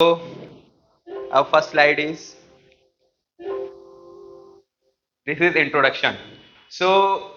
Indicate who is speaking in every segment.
Speaker 1: So our first slide is this is introduction. So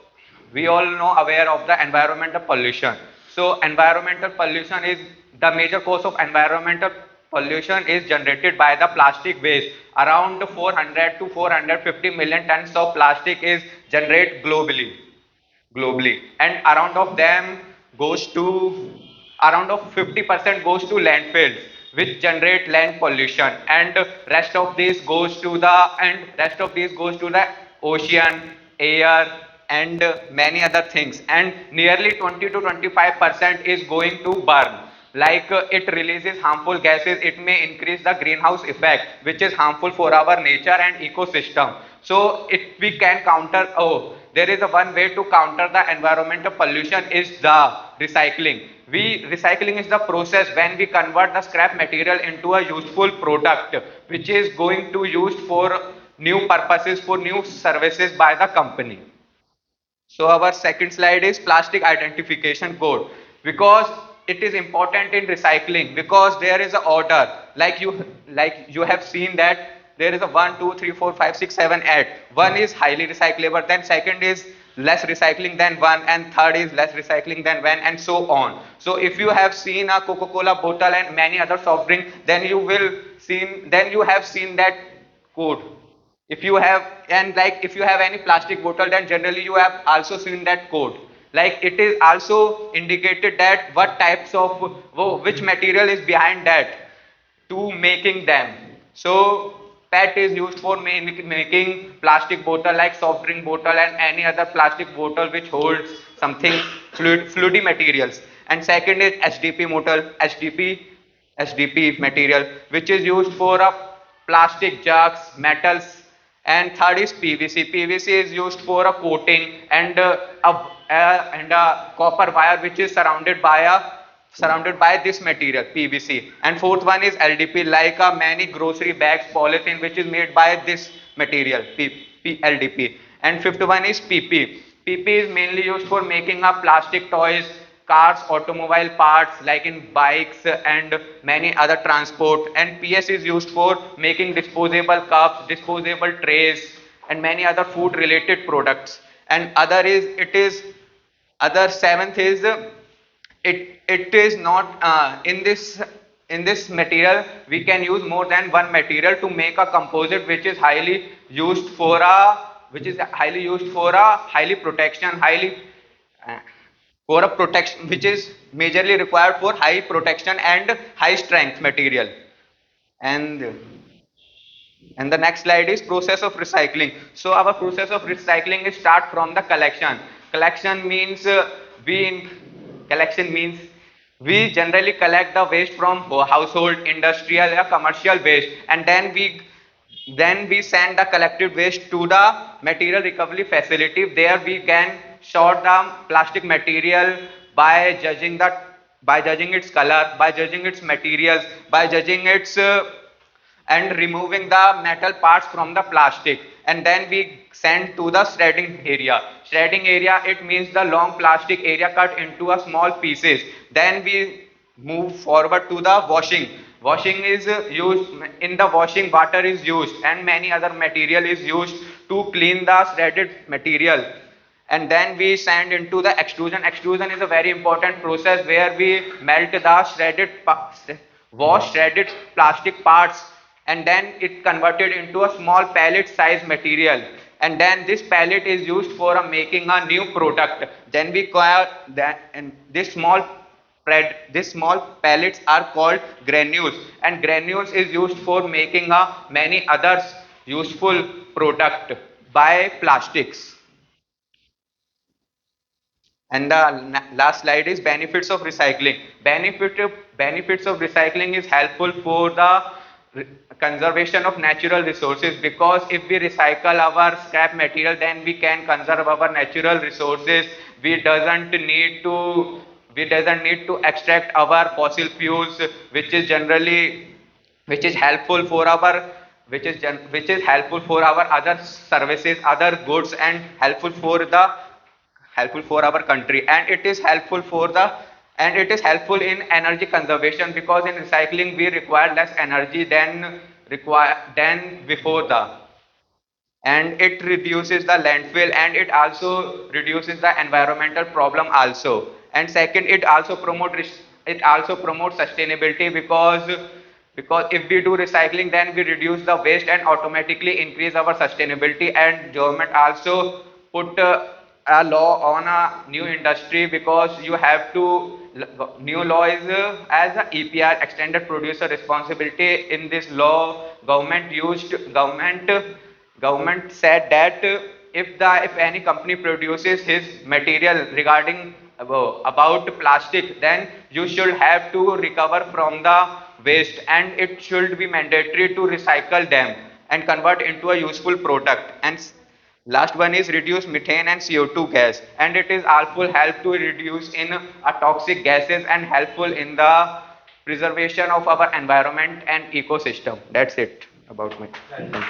Speaker 1: we all know aware of the environmental pollution. So environmental pollution is the major cause of environmental pollution is generated by the plastic waste. Around 400 to 450 million tons of plastic is generated globally, and around of them goes to around of 50% goes to landfills which generate land pollution, and rest of these goes to the ocean, air, and many other things, and nearly 20 to 25% is going to burn. It releases harmful gases, it may increase the greenhouse effect which is harmful for our nature and ecosystem. So if we can counter, there is a one way to counter the environmental pollution is the recycling. Recycling is the process when we convert the scrap material into a useful product which is going to used for new purposes, for new services by the company. So our second slide is plastic identification code, because it is important in recycling, because there is a order, like you have seen that there is a 1 2 3 4 5 6 7 8. One is highly recyclable, then second is less recycling than one, and third is less recycling than one, and so on. So if you have seen a Coca-Cola bottle and many other soft drink, then you have seen that code. If you have, and like if you have any plastic bottle, then generally you have also seen that code. Like it is also indicated that what types of which material is behind that to making them. So PET is used for making plastic bottle like soft drink bottle and any other plastic bottle which holds something fluidy materials. And second is HDP bottle, HDP material, which is used for a plastic jugs, metals, and third is PVC. PVC is used for a coating, and a copper wire which is surrounded by this material PVC. And fourth one is LDP, like a many grocery bags, polythene, which is made by this material LDP. And fifth one is PP. PP is mainly used for making up plastic toys, cars, automobile parts like in bikes and many other transport. And PS is used for making disposable cups, disposable trays, and many other food related products. And other seventh is it is not in this material we can use more than one material to make a composite which is highly used for a highly protection highly uh, for a protection, which is majorly required for high protection and high strength material. And and the next slide is process of recycling. So our process of recycling is start from the collection. collection means uh, we Collection means we generally collect the waste from household, industrial, or commercial waste, and then we send the collected waste to the material recovery facility. There we can sort the plastic material by judging its color, by judging its materials, by judging its and removing the metal parts from the plastic, and then we send to the shredding area. Shredding area, it means the long plastic area cut into a small pieces. Then we move forward to the washing. Washing is used. In the washing, water is used and many other material is used to clean the shredded material. And then we send into the extrusion. Extrusion is a very important process where we melt the wash shredded plastic parts, and then it converted into a small pellet size material, and then this pellet is used for making a new product. Then we call that, and this small pellets are called granules, and granules is used for making a many others useful product by plastics. And the last slide is benefits of recycling. Benefits of recycling is helpful for the conservation of natural resources, because if we recycle our scrap material, then we can conserve our natural resources. We doesn't need to extract our fossil fuels, which is generally which is helpful for our which is helpful for our other services, other goods, and helpful for our country, and it is helpful for the And it is helpful in energy conservation because in recycling we require less energy than before the, and it reduces the landfill, and it also reduces the environmental problem also. And second, it also promotes sustainability because if we do recycling, then we reduce the waste and automatically increase our sustainability. And government also put a law on a new industry, because you have to, new law is as a EPR, extended producer responsibility. In this law, government said that if any company produces his material regarding about plastic, then you should have to recover from the waste, and it should be mandatory to recycle them and convert into a useful product. And last one is reduce methane and CO2 gas, and it is also help to reduce in a toxic gases and helpful in the preservation of our environment and ecosystem. That's it about me.